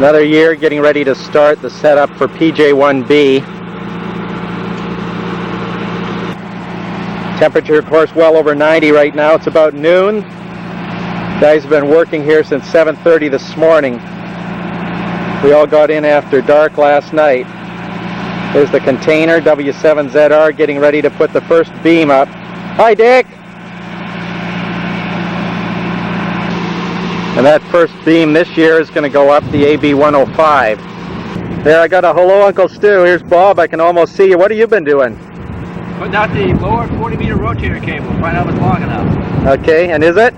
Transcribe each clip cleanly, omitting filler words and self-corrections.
Another year getting ready to start the setup for PJ1B. Temperature, of course, well over 90 right now. It's about noon. Guys have been working here since 7:30 this morning. We all got in after dark last night. There's the container, W7ZR, getting ready to put the first beam up. Hi, Dick! And that first beam this year is going to go up the AB105. There, I got a hello, Uncle Stu. Here's Bob. I can almost see you. What have you been doing? Putting out the lower 40-meter rotator cable. Find out if it's long enough. Okay, and is it?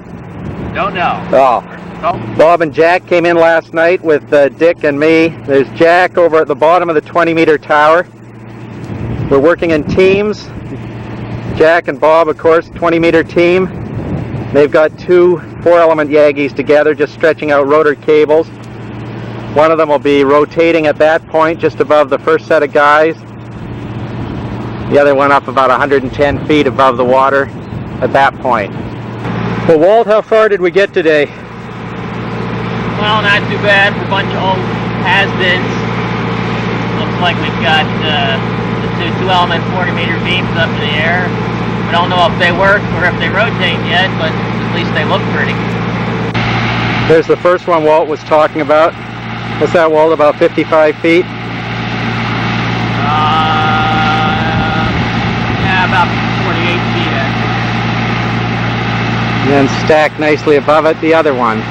Don't know. Oh. Bob and Jack came in last night with Dick and me. There's Jack over at the bottom of the 20-meter tower. We're working in teams. Jack and Bob, of course, 20-meter team. They've got two 4-element Yagis together, just stretching out rotor cables. One of them will be rotating at that point, just above the first set of guys. The other one up about 110 feet above the water at that point. Well, Walt, how far did we get today? Well, not too bad for a bunch of old has-beens. Looks like we've got the two 2-element 40-meter beams up in the air. We don't know if they work or if they rotate yet, but at least they look pretty. There's the first one Walt was talking about. What's that, Walt, about 55 feet? Yeah, about 48 feet, actually. And then stacked nicely above it, the other one.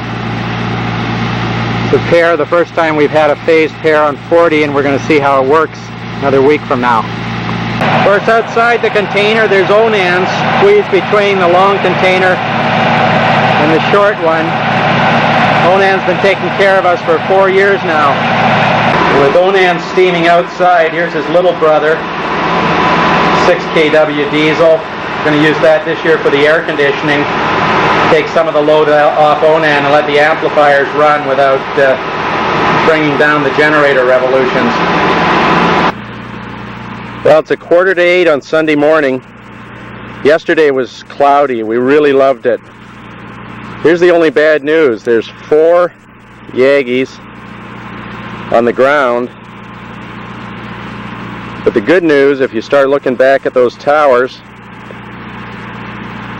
It's a pair, the first time we've had a phased pair on 40, and we're going to see how it works another week from now. Of course, outside the container, there's Onans squeezed between the long container and the short one. Onan's been taking care of us for 4 years now. With Onan steaming outside, here's his little brother, 6 kW diesel. Going to use that this year for the air conditioning. Take some of the load off Onan and let the amplifiers run without bringing down the generator revolutions. Well, it's 7:45 on Sunday morning. Yesterday was cloudy. We really loved it. Here's the only bad news. There's 4 Yagis on the ground. But the good news, if you start looking back at those towers,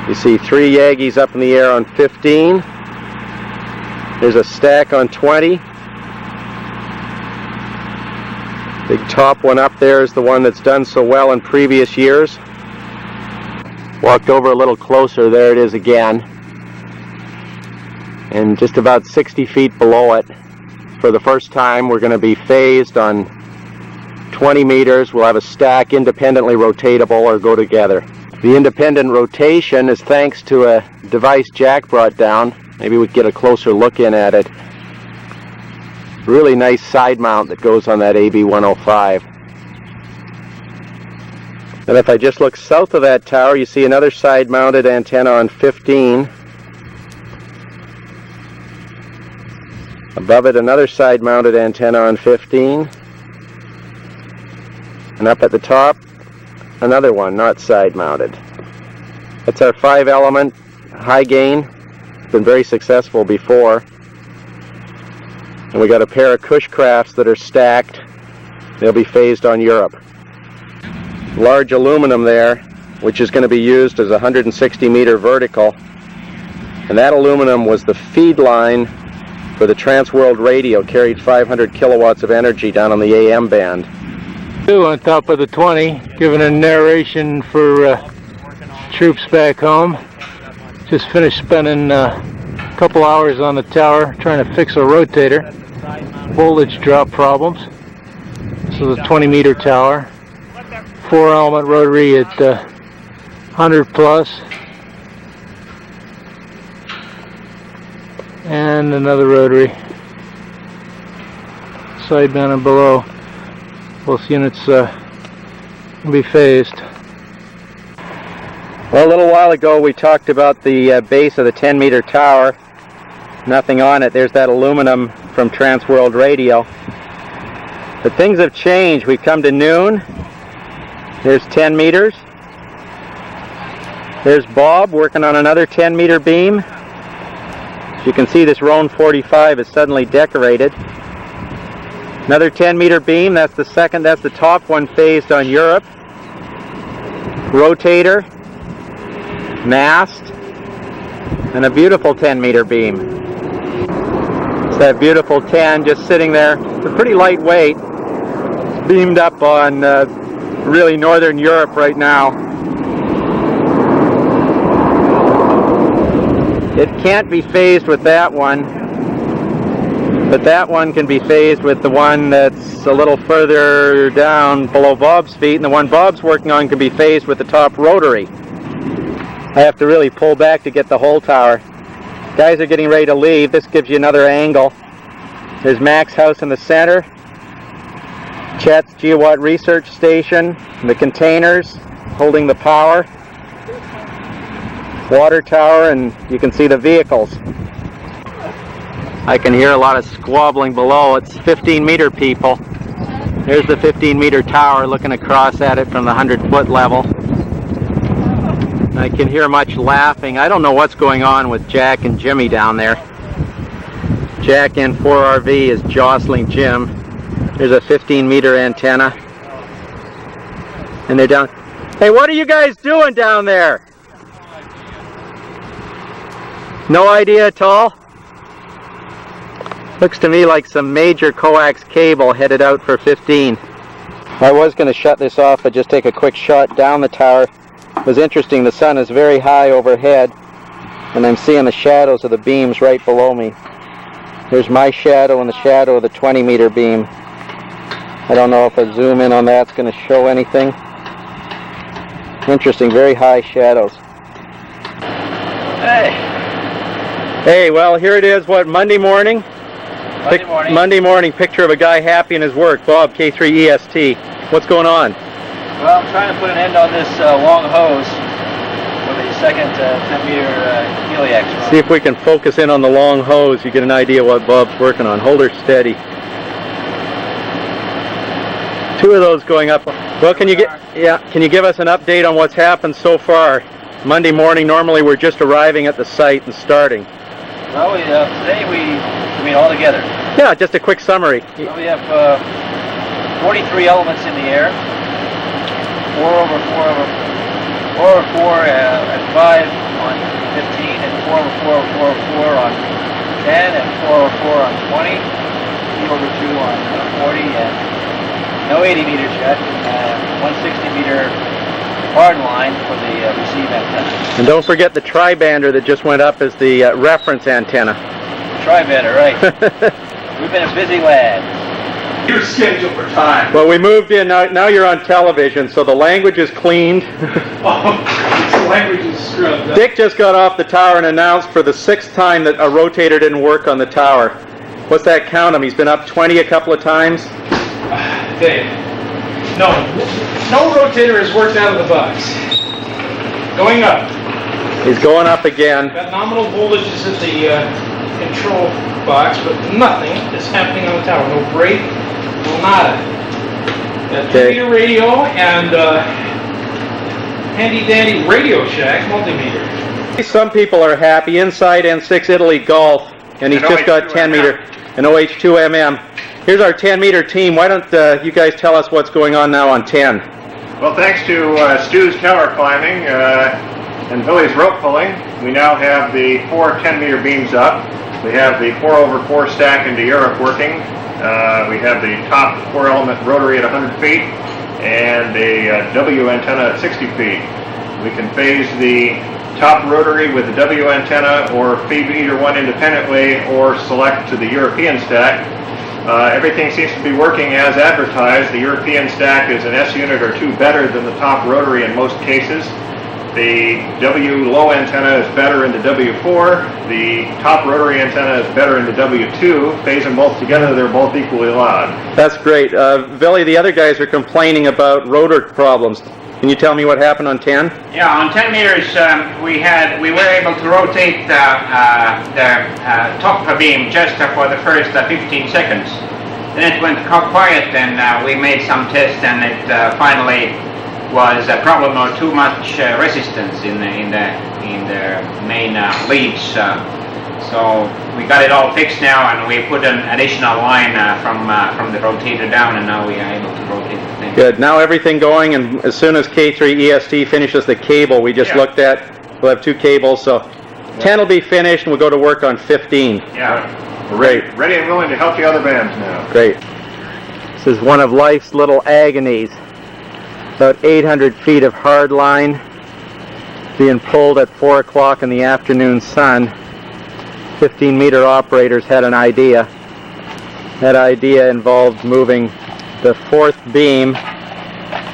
you see 3 Yagis up in the air on 15. There's a stack on 20. Big top one up there is the one that's done so well in previous years. Walked over a little closer, there it is again. And just about 60 feet below it, for the first time, we're going to be phased on 20 meters. We'll have a stack independently rotatable or go together. The independent rotation is thanks to a device Jack brought down. Maybe we can get a closer look in at it. Really nice side mount that goes on that AB105. And if I just look south of that tower, you see another side mounted antenna on 15. Above it, another side mounted antenna on 15. And up at the top, another one, not side mounted. That's our 5-element high gain. It's been very successful before. And we got a pair of Cushcrafts that are stacked. They'll be phased on Europe. Large aluminum there, which is going to be used as a 160-meter vertical. And that aluminum was the feed line for the Transworld radio, carried 500 kilowatts of energy down on the AM band. On top of the 20, giving a narration for troops back home. Just finished spending a couple hours on the tower trying to fix a rotator. Voltage drop problems. This is a 20-meter tower. 4-element rotary at 100 plus. And another rotary. Sideband and below. Both units will be phased. Well, a little while ago we talked about the base of the 10-meter tower. Nothing on it. There's that aluminum from Transworld Radio. But things have changed. We've come to noon. There's 10 meters. There's Bob working on another 10-meter beam. As you can see, this Roan 45 is suddenly decorated. Another 10-meter beam. That's the second. That's the top one phased on Europe. Rotator, mast, and a beautiful 10-meter beam. It's that beautiful 10 just sitting there. It's pretty lightweight. It's beamed up on really northern Europe right now. It can't be phased with that one, but that one can be phased with the one that's a little further down below Bob's feet, and the one Bob's working on can be phased with the top rotary. I have to really pull back to get the whole tower. Guys are getting ready to leave. This gives you another angle. There's Mac's house in the center, Chet's Geowatt Research Station, the containers holding the power, water tower, and you can see the vehicles. I can hear a lot of squabbling below. It's 15-meter people. There's the 15-meter tower looking across at it from the 100-foot level. I can hear much laughing. I don't know what's going on with Jack and Jimmy down there. Jack N4RV is jostling Jim. There's a 15-meter antenna. And they're down. Hey, what are you guys doing down there? No idea at all? Looks to me like some major coax cable headed out for 15. I was going to shut this off, but just take a quick shot down the tower. It was interesting, the sun is very high overhead, and I'm seeing the shadows of the beams right below me. There's my shadow and the shadow of the 20-meter beam. I don't know if I zoom in on that, it's going to show anything. Interesting, very high shadows. Hey! Hey, well, here it is, what, Monday morning? Monday morning, picture of a guy happy in his work. Bob, K3EST. What's going on? Well, I'm trying to put an end on this long hose with a second 10-meter heliax run. See if we can focus in on the long hose. You get an idea what Bob's working on. Hold her steady. Two of those going up. Well, can you give us an update on what's happened so far? Monday morning, normally we're just arriving at the site and starting. Well, today I mean all together. Yeah, just a quick summary. Well, we have 43 elements in the air. 4 over 4 at 5 on 15, and 4 over 4 over 4 over 4 on 10, and 4 over 4 on 20, 3 over 2 on 40, and no 80 meters yet, and 160-meter hard line for the receive antenna. And don't forget the tri-bander that just went up as the reference antenna. Tri-bander, right. We've been a busy lad. You're scheduled for time. Well, we moved in. Now you're on television, so the language is cleaned. The language is scrubbed up. Dick just got off the tower and announced for the 6th time that a rotator didn't work on the tower. What's that count him? He's been up 20 a couple of times? Dave, no rotator has worked out of the box. Going up. He's going up again. Got nominal voltages at the control box, but nothing is happening on the tower. No break, no nada. Got 2-meter radio and handy-dandy Radio Shack multimeter. Some people are happy. Inside N6 Italy Golf, and he's just got 10-meter and OH2MM. Here's our 10-meter team. Why don't you guys tell us what's going on now on 10? Well, thanks to Stu's tower climbing and Billy's rope pulling, we now have the 4 10-meter beams up. We have the 4 over 4 stack into Europe working. We have the top 4-element rotary at 100 feet and a W antenna at 60 feet. We can phase the top rotary with the W antenna or feed either one independently or select to the European stack. Everything seems to be working as advertised. The European stack is an S unit or 2 better than the top rotary in most cases. The W low antenna is better in the W4. The top rotary antenna is better in the W2. Phase them both together, they're both equally loud. That's great. Billy, the other guys are complaining about rotor problems. Can you tell me what happened on 10? Yeah, on 10 meters we were able to rotate the top beam just for the first 15 seconds. Then it went quiet, and we made some tests, and it finally was a problem of too much resistance in the main leads. So we got it all fixed now, and we put an additional line from the rotator down, and now we are able to rotate the thing. Good. Now everything going, and as soon as K3 EST finishes the cable we just looked at, we'll have 2 cables. So 10 will be finished, and we'll go to work on 15. Yeah. Great. Ready and willing to help the other bands now. Great. This is one of life's little agonies. About 800 feet of hard line being pulled at 4 o'clock in the afternoon sun. 15-meter operators had an idea. That idea involved moving the 4th beam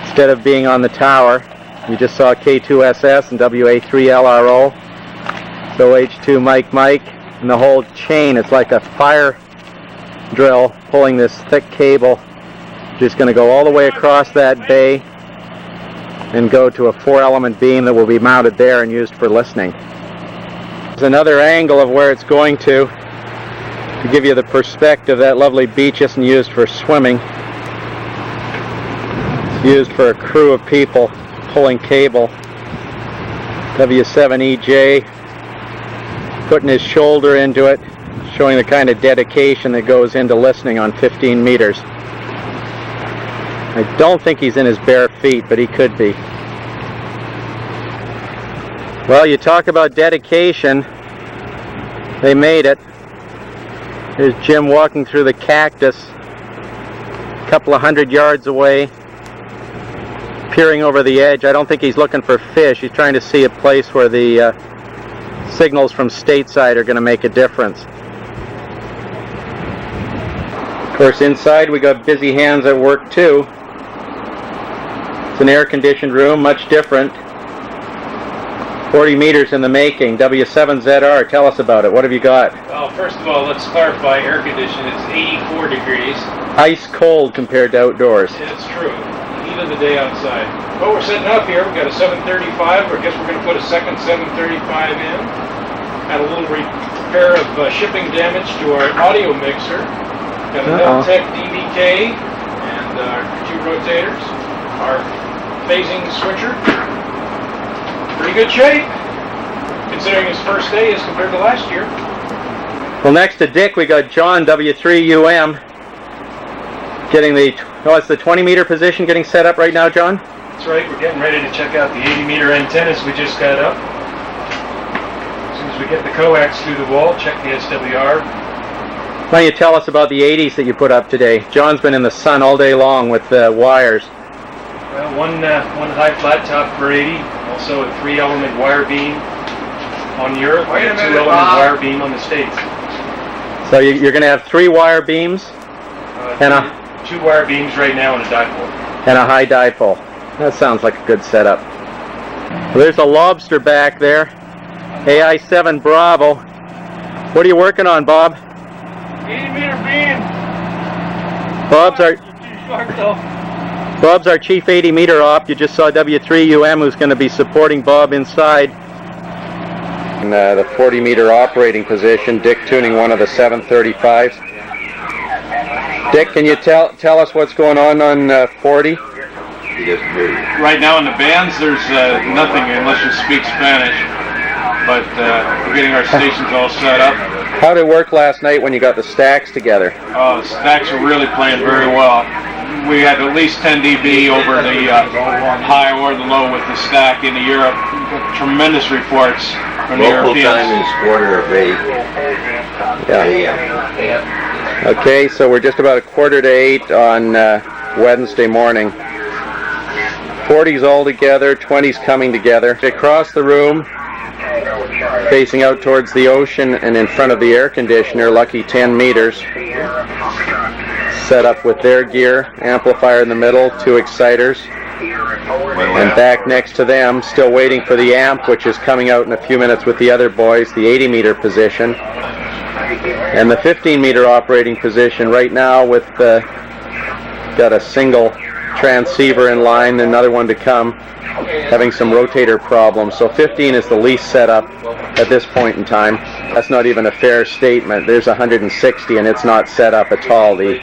instead of being on the tower. You just saw K2SS and WA3LRO. So H2 Mike, and the whole chain, it's like a fire drill pulling this thick cable. Just going to go all the way across that bay and go to a 4-element beam that will be mounted there and used for listening. There's another angle of where it's going to give you the perspective. That lovely beach isn't used for swimming. It's used for a crew of people pulling cable. W7EJ putting his shoulder into it, showing the kind of dedication that goes into listening on 15 meters. I don't think he's in his bare feet, but he could be. Well, you talk about dedication. They made it. Here's Jim walking through the cactus, a couple of 100 yards away, peering over the edge. I don't think he's looking for fish. He's trying to see a place where the signals from stateside are going to make a difference. Of course, inside we got busy hands at work too. It's an air-conditioned room, much different. 40 meters in the making. W7ZR, tell us about it. What have you got? Well, first of all, let's clarify air condition. It's 84 degrees. Ice cold compared to outdoors. It's true, even the day outside. Well, we're setting up here. We've got a 735. I guess we're going to put a second 735 in. Had a little repair of shipping damage to our audio mixer. Got a Deltec DVK and our 2 rotators. Our phasing switcher. Pretty good shape, considering his first day as compared to last year. Well, next to Dick, we got John, W3UM, getting the, it's the 20-meter position getting set up right now, John? That's right, we're getting ready to check out the 80-meter antennas we just got up. As soon as we get the coax through the wall, check the SWR. Why don't you tell us about the 80s that you put up today? John's been in the sun all day long with wires. Well, one high flat top for 80, also a 3-element wire beam on Europe, and a 2-element wire beam on the States. So you're going to have 3 wire beams and 2 wire beams right now and a dipole. And a high dipole. That sounds like a good setup. Well, there's a lobster back there. AI7 Bravo. What are you working on, Bob? 80-meter beam. Bob's our chief 80-meter op. You just saw W3UM, who's going to be supporting Bob inside. In the 40-meter operating position, Dick tuning one of the 735s. Dick, can you tell us what's going on 40? Right now in the bands, there's nothing unless you speak Spanish. But we're getting our stations all set up. How did it work last night when you got the stacks together? The stacks are really playing very well. We had at least 10 dB over the high or the low with the stack into Europe. Tremendous reports from the Europeans. Local time is 7:45 Yeah. Okay, so we're just about 7:45 on Wednesday morning. 40s all together, 20s coming together. Across the room, facing out towards the ocean and in front of the air conditioner, lucky 10 meters. Set up with their gear, amplifier in the middle, 2 exciters. And back next to them, still waiting for the amp, which is coming out in a few minutes with the other boys, the 80-meter position. And the 15-meter operating position right now with got a single transceiver in line, another one to come, having some rotator problems. So 15 is the least set up at this point in time. That's not even a fair statement. There's 160 and it's not set up at all. The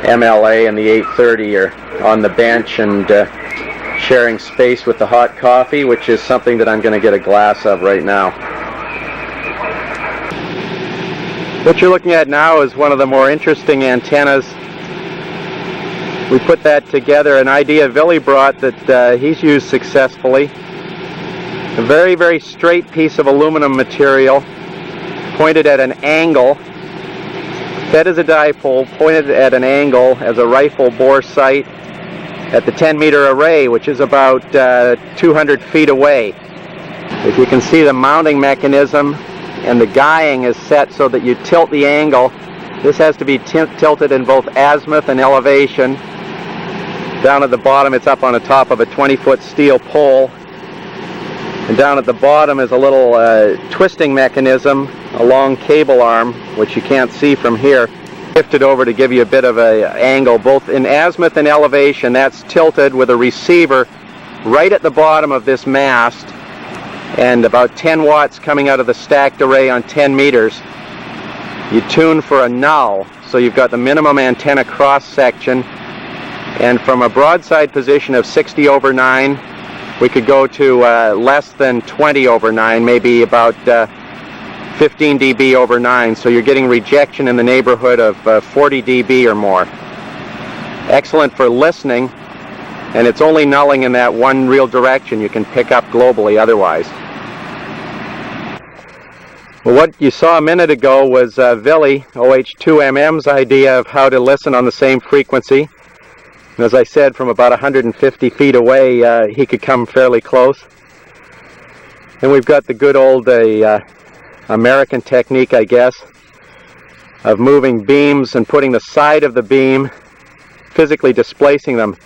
MLA and the 830 are on the bench and sharing space with the hot coffee, which is something that I'm going to get a glass of right now. What you're looking at now is one of the more interesting antennas. We put that together, an idea Billy brought that he's used successfully. A very, very straight piece of aluminum material, pointed at an angle, fed as a dipole, pointed at an angle as a rifle bore sight at the 10-meter array, which is about 200 feet away. If you can see, the mounting mechanism and the guying is set so that you tilt the angle. This has to be tilted in both azimuth and elevation. Down at the bottom, it's up on the top of a 20-foot steel pole. And down at the bottom is a little twisting mechanism, a long cable arm, which you can't see from here. Shifted over to give you a bit of an angle, both in azimuth and elevation. That's tilted with a receiver right at the bottom of this mast, and about 10 watts coming out of the stacked array on 10 meters. You tune for a null, so you've got the minimum antenna cross section, and from a broadside position of 60/9, we could go to less than 20/9, maybe about 15 dB/9, so you're getting rejection in the neighborhood of 40 dB or more. Excellent for listening, and it's only nulling in that one real direction. You can pick up globally otherwise. Well, what you saw a minute ago was Vili, OH2MM's idea of how to listen on the same frequency. And as I said, from about 150 feet away, he could come fairly close. And we've got the good old American technique, I guess, of moving beams and putting the side of the beam, physically displacing them.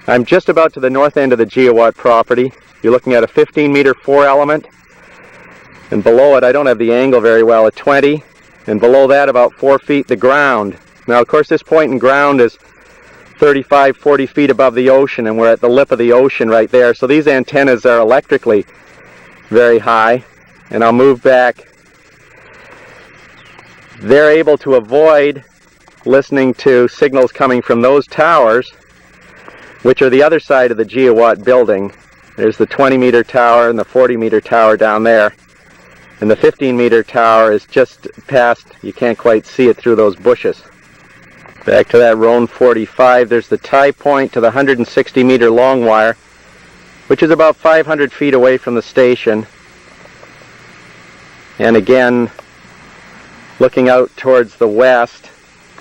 I'm just about to the north end of the Gigawatt property. You're looking at a 15-meter 4-element, and below it, I don't have the angle very well, at 20, and below that, about 4 feet, the ground. Now, of course, this point in ground is 35, 40 feet above the ocean, and we're at the lip of the ocean right there. So these antennas are electrically very high, and I'll move back. They're able to avoid listening to signals coming from those towers, which are the other side of the Gigawatt building. There's the 20-meter tower and the 40-meter tower down there. And the 15-meter tower is just past, you can't quite see it through those bushes. Back to that Roan 45, there's the tie point to the 160-meter long wire, which is about 500 feet away from the station. And again, looking out towards the west,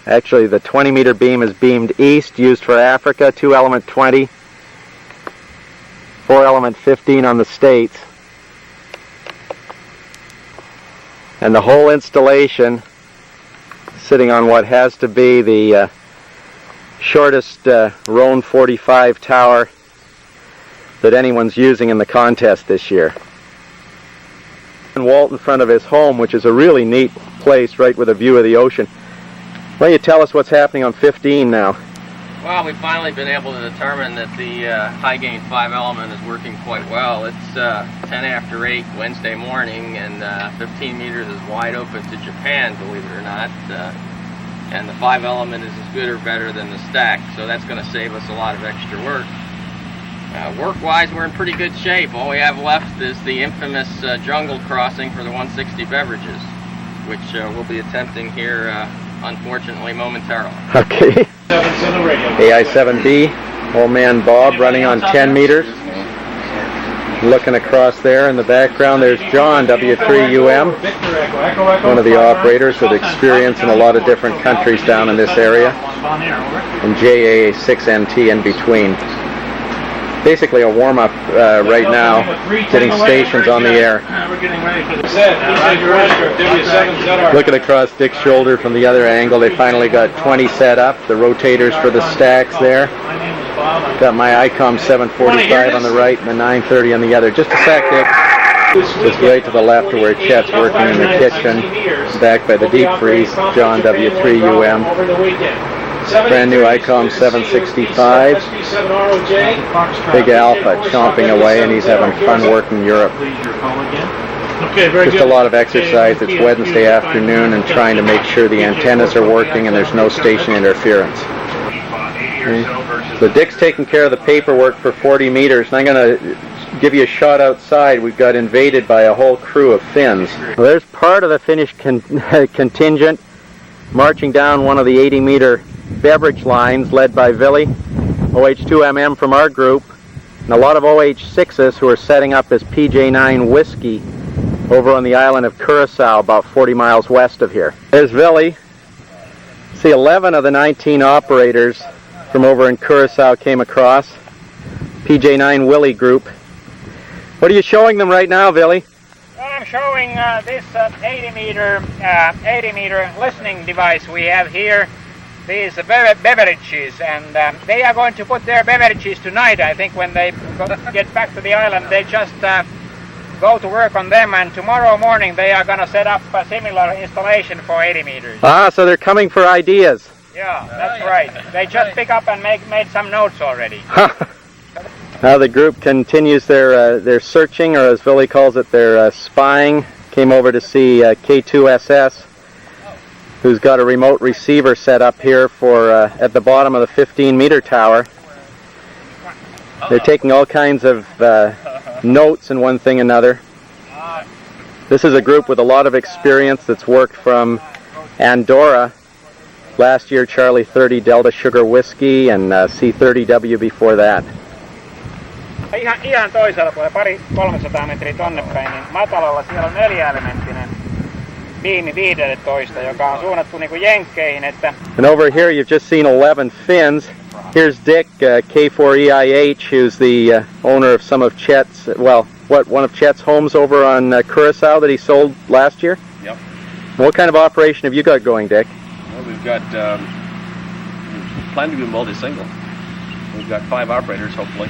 actually the 20-meter beam is beamed east, used for Africa, 2-element 20, 4-element 15 on the States. And the whole installation sitting on what has to be the shortest Roan 45 tower that anyone's using in the contest this year. And Walt in front of his home, which is a really neat place right with a view of the ocean. Why don't you tell us what's happening on 15 now? Well, we've finally been able to determine that the high gain 5-element is working quite well. It's 10 after 8 Wednesday morning, and 15 meters is wide open to Japan, believe it or not. And the 5-element is as good or better than the stack, so that's going to save us a lot of extra work. Work-wise, we're in pretty good shape. All we have left is the infamous jungle crossing for the 160 beverages, which we'll be attempting here, unfortunately, momentarily. Okay. AI-7B, old man Bob running on 10 meters. Looking across there in the background, there's John, W3UM, one of the operators with experience in a lot of different countries down in this area, and JA6NT in between. Basically a warm-up right now, getting stations on the air. Looking across Dick's shoulder from the other angle, they finally got 20 set up, the rotators for the stacks there. Got my ICOM 745 on the right and the 930 on the other. Just a sec, Dick. Just right to the left of where Chet's working in the kitchen, back by the deep freeze, John W3UM. Brand new ICOM 765, Big Alpha chomping away, and he's having fun working Europe. Just a lot of exercise. It's Wednesday afternoon and trying to make sure the antennas are working and there's no station interference. Okay. So Dick's taking care of the paperwork for 40 meters, and I'm going to give you a shot outside. We've got invaded by a whole crew of Finns. Well, there's part of the Finnish contingent marching down one of the 80-meter beverage lines led by Ville, OH2MM from our group, and a lot of OH6s who are setting up as PJ9 whiskey over on the island of Curacao, about 40 miles west of here. There's Ville. See, 11 of the 19 operators from over in Curacao came across. PJ9 Willie group. What are you showing them right now, Ville? Well, I'm showing this 80-meter listening device we have here. These beverages, and they are going to put their beverages tonight. I think when they get back to the island, they just go to work on them, and tomorrow morning they are going to set up a similar installation for 80 meters. Ah, so they're coming for ideas. Yeah, that's right. They just pick up and made some notes already. Now the group continues their searching, or as Ville calls it, their spying. Came over to see K2SS, who's got a remote receiver set up here for at the bottom of the 15-meter tower. They're taking all kinds of notes and one thing another. This is a group with a lot of experience that's worked from Andorra. Last year, Charlie 30 Delta Sugar Whiskey and C30W before that. Ihan toisella puolella, 300 metriä tonne päin, niin matalalla siellä on 4-elementtinen biimi 15, joka on suunnattu niinku jenkkeihin, että... And over here you've just seen 11 Finns. Here's Dick, K4EIH, who's the owner of some of Chet's, well, one of Chet's homes over on Curacao that he sold last year? Yep. What kind of operation have you got going, Dick? Well, we've got, plan to do multi-single. We've got 5 operators, hopefully.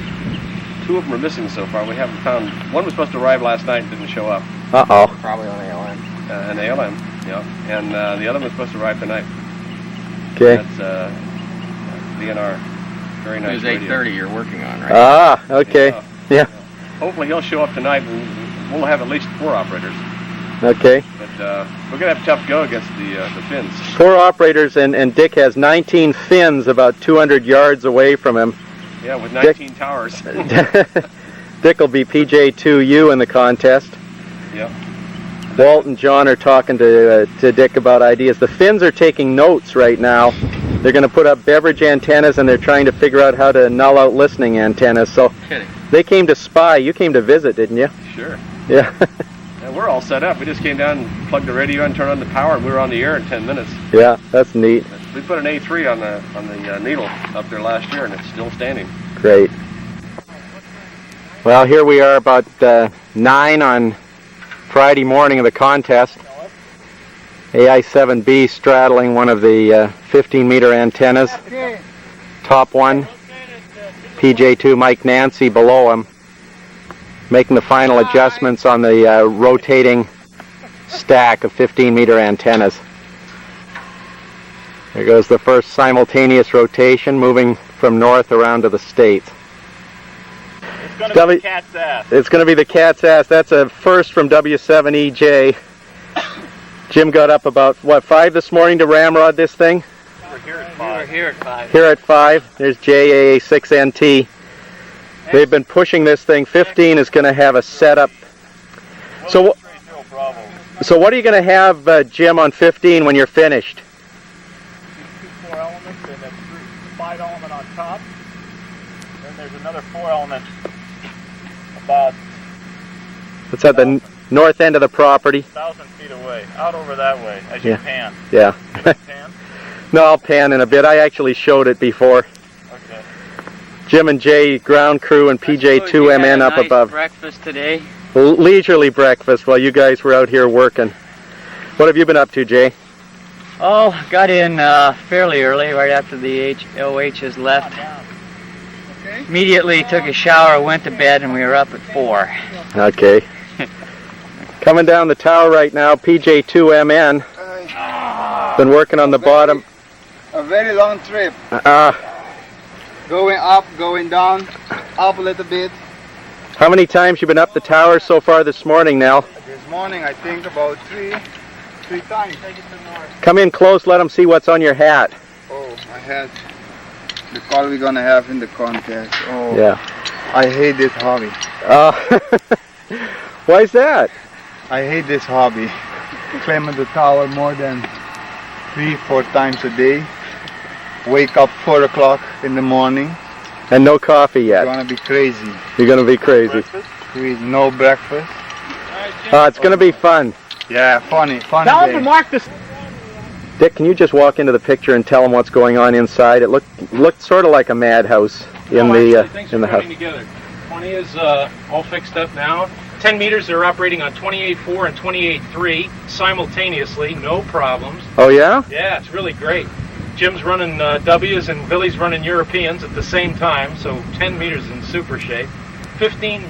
2 of them are missing so far. We haven't found, one was supposed to arrive last night and didn't show up. Uh-oh. Probably on ALM. An ALM, yeah. And the other one's supposed to arrive tonight. Okay. That's DNR. Very nice. It was 8:30 you're working on, right? Ah, okay. Yeah. Hopefully he'll show up tonight and we'll have at least 4 operators. Okay. But we're going to have a tough go against the Finns. 4 operators, and Dick has 19 Finns about 200 yards away from him. Yeah, with 19 towers. Dick will be PJ2U in the contest. Yep. Walt and John are talking to Dick about ideas. The Finns are taking notes right now. They're going to put up beverage antennas, and they're trying to figure out how to null out listening antennas. So they came to spy. You came to visit, didn't you? Sure. Yeah. And we're all set up. We just came down and plugged the radio and turned on the power, and we were on the air in 10 minutes. Yeah, that's neat. We put an A3 on the needle up there last year, and it's still standing. Great. Well, here we are about 9 on Friday morning of the contest. AI-7B straddling one of the 15-meter antennas. Top one. PJ2 Mike Nancy below him, making the final adjustments on the rotating stack of 15-meter antennas. There goes the first simultaneous rotation, moving from north around to the states. It's going to be the cat's ass. It's going to be the cat's ass. That's a first from W7EJ. Jim got up about, what, 5 this morning to ramrod this thing? We're here at 5. Here at 5. Here at 5. There's JAA6NT. They've been pushing this thing. 15 is going to have a setup. So what are you going to have, Jim, on 15 when you're finished? 4 elements and a 5 element on top. Then there's another 4 element about... It's at the north end of the property. 1,000 feet away, out over that way, as you pan. Yeah. Pan? No, I'll pan in a bit. I actually showed it before. Okay. Jim and Jay, ground crew, and PJ2MN up above. Breakfast today? Leisurely breakfast while you guys were out here working. What have you been up to, Jay? Oh, got in fairly early, right after the OHs left. Immediately took a shower, went to bed, and we were up at 4. Okay. Coming down the tower right now, PJ2MN. Been working on the bottom. A very long trip. Going up, going down, up a little bit. How many times you been up the tower so far this morning, Nell? This morning I think about three times. Come in close, let them see what's on your hat. Oh, my hat. The call we're gonna have in the contest. Oh, yeah. I hate this hobby. Why is that? I hate this hobby. Climbing the tower more than 3-4 times a day. Wake up 4 o'clock in the morning. And no coffee yet. You're gonna be crazy. You're gonna be crazy. No breakfast. It's gonna be fun. Yeah, funny Tell day. him to mark this. Dick, can you just walk into the picture and tell them what's going on inside? It looked sort of like a madhouse in the house. Together. 20 is all fixed up now. 10 meters, they're operating on 28.4 and 28.3 simultaneously, no problems. Oh yeah? Yeah, it's really great. Jim's running W's and Billy's running Europeans at the same time, so 10 meters in super shape. 15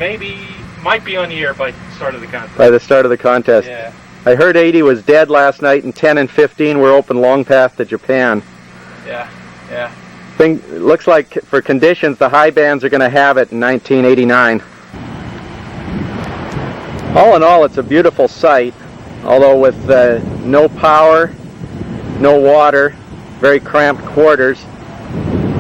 might be on the air by the start of the contest. By the start of the contest. Yeah. I heard 80 was dead last night, and 10 and 15 were open long path to Japan. Yeah, yeah. Looks like for conditions, the high bands are going to have it in 1989. All in all, it's a beautiful sight, although with no power, no water, very cramped quarters,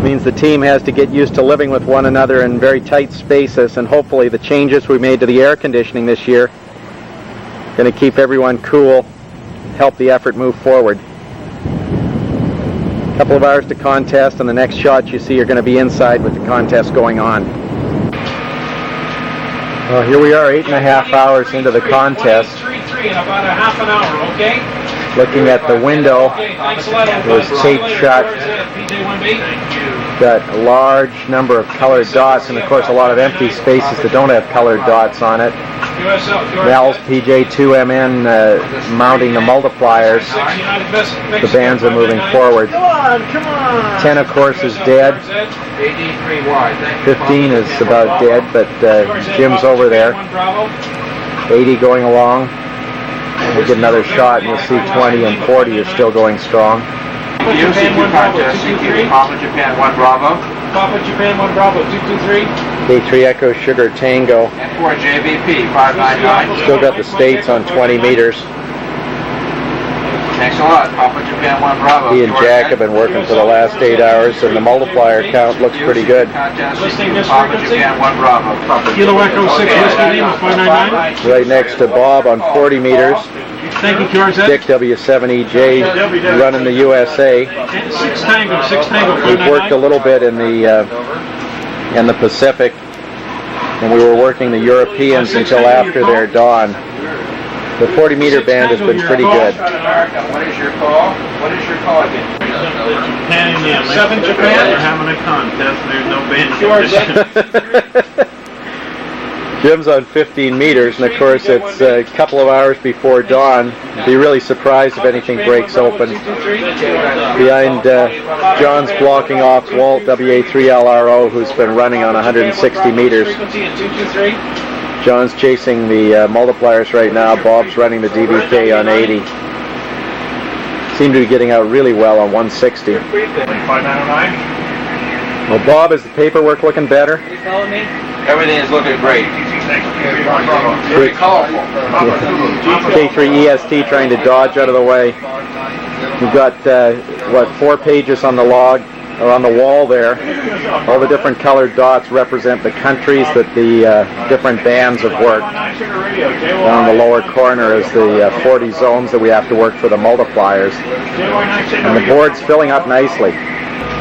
means the team has to get used to living with one another in very tight spaces, and hopefully the changes we made to the air conditioning this year are going to keep everyone cool, help the effort move forward. A couple of hours to contest, and the next shots you see are going to be inside with the contest going on. Well, here we are 8.5 hours into the contest. 28.3 in about a half an hour, okay? Looking at the window, it was taped shut. Got a large number of colored dots, and of course a lot of empty spaces that don't have colored dots on it. Mel's PJ1B1989 mounting the multipliers. The bands are moving forward. 10 of course is dead. 15 is about dead, but Jim's over there. 80 going along. We'll get another shot and you'll see 20 and 40 are still going strong. Papa Japan 1 Bravo. Papa Japan 1 Bravo 223. K3 Echo Sugar Tango. And 4 JVP 599. Still got the States on 20 meters. Thanks a lot, Papa Japan 1 Bravo. He and Jack have been working for the last 8 hours, and the multiplier count looks pretty good. Listening this Papa frequency. Japan 1 Bravo. Kilo Echo 6 Whiskey Lima 499. Right next to Bob on 40 meters. Thank you, QRZ. Dick W7EJ running the USA. 6 Tango 499. We've worked a little bit in the Pacific, and we were working the Europeans until after their dawn. The 40 meter band has been pretty good. What is your call? What is your call again? Japan and the 7 Japan. We're having a contest. There's no band. Jim's on 15 meters, and of course it's a couple of hours before dawn. Be really surprised if anything breaks open. Behind John's blocking off Walt WA3LRO, who's been running on 160 meters. John's chasing the multipliers right now. Bob's running the DBK on 80. Seem to be getting out really well on 160. 5909. Well, Bob, is the paperwork looking better? You follow me? Everything is looking great. Very colorful. K3 EST trying to dodge out of the way. We've got 4 pages on the log, or on the wall there. All the different colored dots represent the countries that the different bands have worked. Down in the lower corner is the 40 zones that we have to work for the multipliers. And the board's filling up nicely.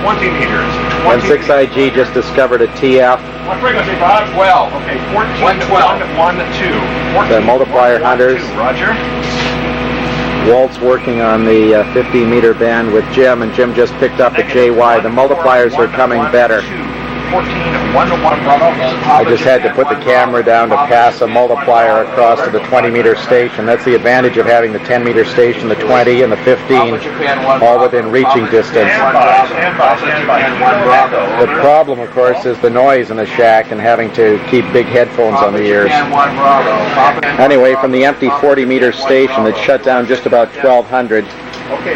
20 meters. And 6IG just discovered a TF. What frequency, Bob? 12. Okay, 14 1 2. The multiplier hunters. Roger. Walt's working on the 15 meter band with Jim, and Jim just picked up a JY. The multipliers are coming better. 14 1 Bravo. I just had to put the camera down to pass a multiplier across to the 20 meter station. That's the advantage of having the 10 meter station, the 20 and the 15, all within reaching distance. The problem, of course, is the noise in the shack and having to keep big headphones on the ears. Anyway, from the empty 40 meter station that shut down just about 1200,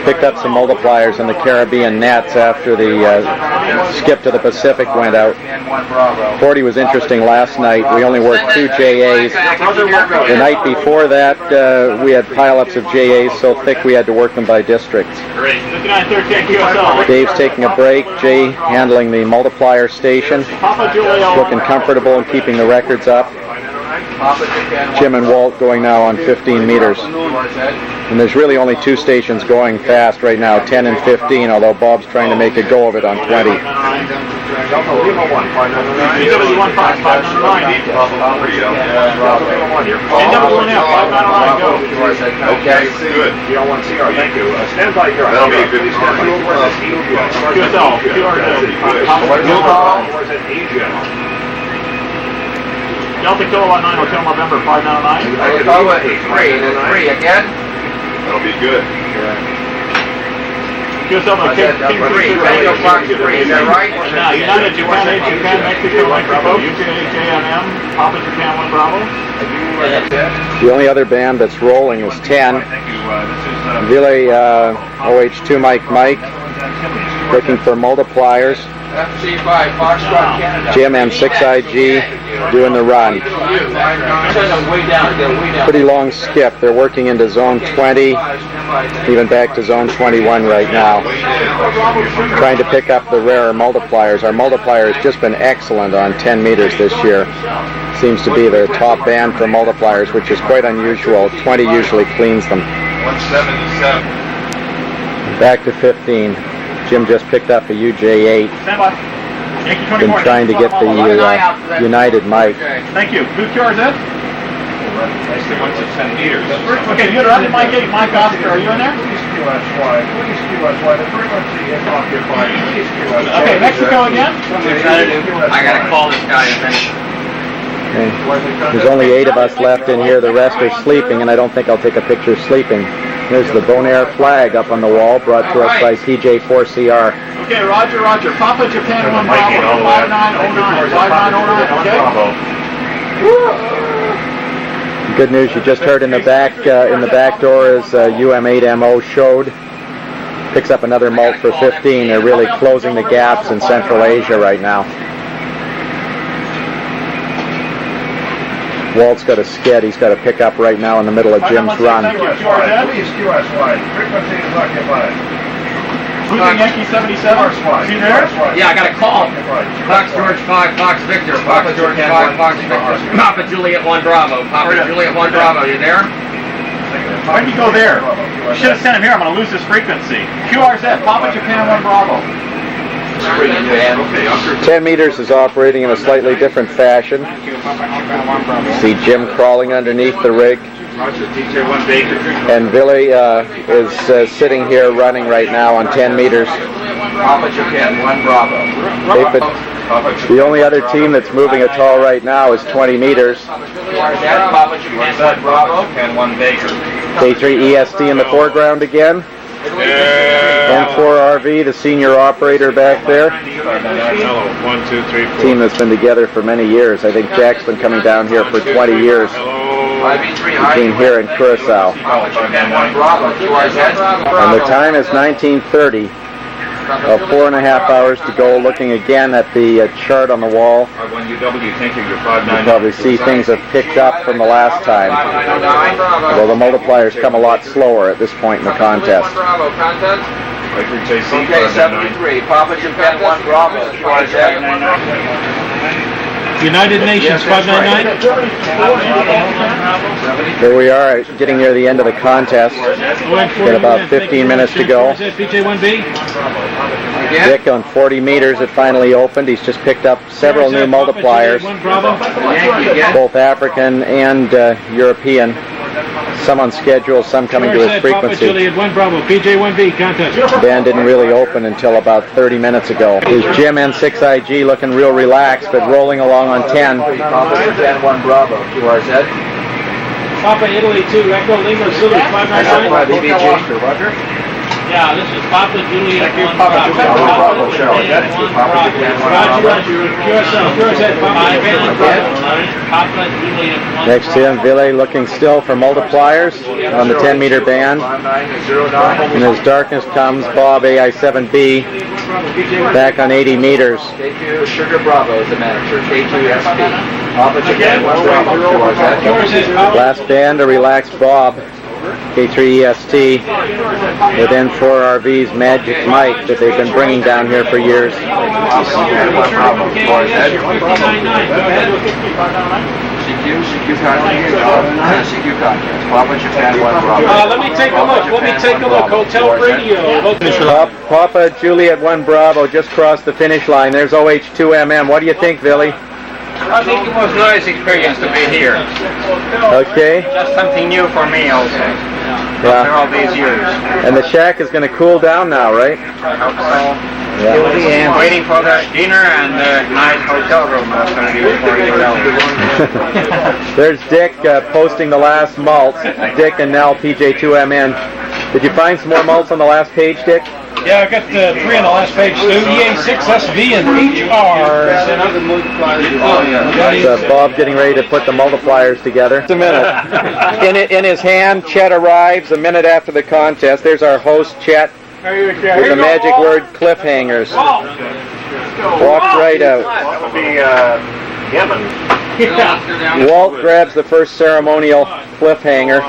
picked up some multipliers in the Caribbean nets after the skip to the Pacific went out. 40 was interesting last night. We only worked 2 JAs. The night before that, we had pileups of JAs so thick we had to work them by districts. Dave's taking a break. Jay handling the multiplier station. Looking comfortable and keeping the records up. Jim and Walt going now on 15 meters. And there's really only two stations going fast right now, 10 and 15, although Bob's trying to make a go of it on 20. Okay, good. DL1CR, thank you. Stand by here. That'll be a good Delta Kilowatt 9 Hotel November 599. October 3 again. That'll be good. QSL Daniel Fox 3, is that right? Now, United Japan, Mexico, UJHAMM, Papa Japan 1 Bravo. The only other band that's rolling is 10. Ville OH2 Mike, looking for multipliers. FC5 Foxtrot Canada. Jim M6IG doing the run. Pretty long skip. They're working into zone 20, even back to zone 21 right now. Trying to pick up the rarer multipliers. Our multiplier has just been excellent on 10 meters this year. Seems to be their top band for multipliers, which is quite unusual. 20 usually cleans them. 177. Back to 15. Jim just picked up a UJ8. Been trying to get the United mic. Thank you. Who's QRZ? Once it's 10 meters. Okay, good. Right in Mike 8, Mike Oscar. Are you in there? Okay, Mexico again? I gotta call this guy in a minute. Okay. There's only 8 of us left in here. The rest are sleeping, and I don't think I'll take a picture sleeping. There's the Bonaire flag up on the wall, brought to us by PJ4CR. Okay, Roger. Papa Japan 1 Bravo, 5909. 5909, okay? Good news you just heard in the back door is UM8MO showed. Picks up another mult for 15. They're really closing the gaps in Central Asia right now. Walt's got a skid he's got to pick up right now in the middle of Jim's run. Who's in Yankee 77? Is he there? Yeah, I got a call. Fox George 5, Fox Victor, Fox George 5, Fox Victor. Papa Juliet 1 Bravo, Papa Juliet 1 Bravo, you there? Why did you go there? You should have sent him here. I'm going to lose this frequency. QRZ, Papa Japan 1 Bravo. 10 meters is operating in a slightly different fashion. See Jim crawling underneath the rig. And Billy is sitting here running right now on 10 meters. Papa Japan 1 Bravo. The only other team that's moving at all right now is 20 meters. Papa Japan 1 Bravo. And 1 Baker. K3 EST in the foreground again. N4RV, the senior operator back there. 1, 2, 3, 4. Team that's been together for many years. I think Jack's been coming down here for 20 years. Between here and Curacao. And the time is 19:30. 4.5 hours to go. Looking again at the chart on the wall. You probably see things have picked up from the last time. Although the multipliers come a lot slower at this point in the contest. Okay, 73. Papa Japan 1 Bravo. United Nations 599. Here we are, getting near the end of the contest. Got about 15 minutes to go. PJ1B. Dick on 40 meters, it finally opened. He's just picked up several new multipliers, both African and European. Some on schedule, some coming to his frequency. PJ1B, contact. The band didn't really open until about 30 minutes ago. There's Jim N6IG looking real relaxed, but rolling along on 10. Papa Japan 1 Bravo. QRZ. Papa Italy 2, Echo Lima Zulu 599. Roger. Yeah, this is Papa Juliet 1 Papa Juliet 1 Bravo, show. Papa Juliet 1 Bravo. Next to him, Ville looking still for multipliers on the 10 meter band. And as darkness comes, Bob AI7B back on 80 meters. K2 Sugar Bravo is the manager. K2 SP. Papa Japan 1 Bravo. QRZ. Last band, a relaxed Bob. K3 EST with N4RV's Magic Mic that they've been bringing down here for years. Let me take a look. Let me take a look. Hotel radio. Papa Juliet 1 Bravo just crossed the finish line. There's OH2MM. What do you think, Billy? I think it was a nice experience to be here. Okay. Just something new for me also. After all these years. And the shack is going to cool down now, right? I hope so. Yeah. Waiting for the dinner and the nice hotel room before you go. There's Dick posting the last malts. Dick and Nell, PJ2MN. Did you find some more malts on the last page, Dick? Yeah, I got 3 on the last page, Stu. EA6SV and HR. That's Bob getting ready to put the multipliers together. Just a minute. In his hand, Chet arrives a minute after the contest. There's our host, Chet, with the magic word cliffhangers. Walks right out. That would be Yemen. Walt grabs the first ceremonial cliffhanger.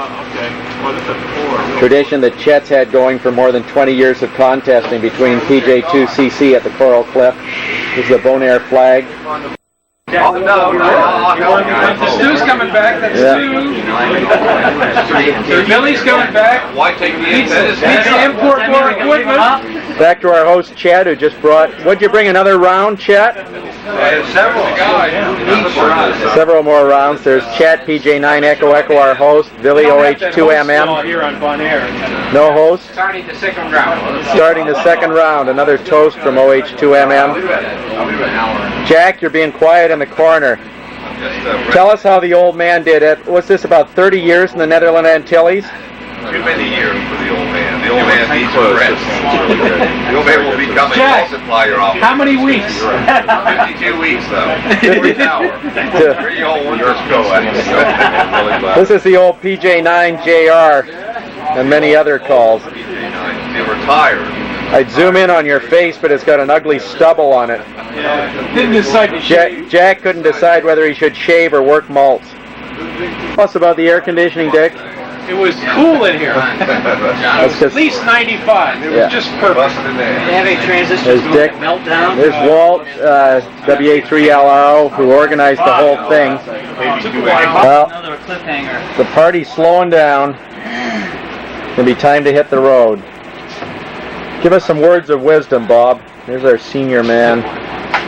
Tradition that Chet's had going for more than 20 years of contesting between PJ2CC at the Coral Cliff. This is the Bonaire flag. Stu's coming back. That's Stu. Billy's coming back. Why take the Pizza import more equipment. Back to our host, Chet, who just brought... What'd you bring, another round, Chet? Several more rounds. There's Chet, PJ9 Echo Echo, our host. Billy, OH2MM. Here on Bonaire. No host. Starting the second round. Starting the second round. Another toast from OH2MM. Jack, you're being quiet in the corner. Tell us how the old man did it. What's this, about 30 years in the Netherlands Antilles? Too many years for the old man. The old man needs a rest. The old man will be coming to multiplier off. How many weeks? 52 weeks, though. 3 hours. 3 old years go. This is the old PJ9 JR and many other calls. They retired. I'd zoom in on your face, but it's got an ugly stubble on it. Didn't decide to shave. Jack couldn't decide whether he should shave or work malts. Tell us about the air conditioning, Dick. It was cool in here. At least 95. It was just perfect. There's Dick. There's Walt, WA3LRO, who organized the whole thing. Well, the party's slowing down. It's going to be time to hit the road. Give us some words of wisdom, Bob. There's our senior man.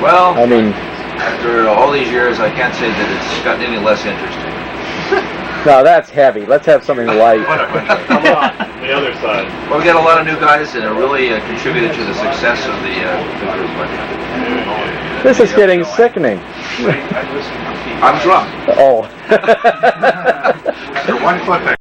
Well, I mean, after all these years, I can't say that it's gotten any less interesting. no, that's heavy. Let's have something light. Come on, the other side. Well, we got a lot of new guys that have really contributed to the success of the group. This is getting sickening. I'm drunk. Oh. One foot.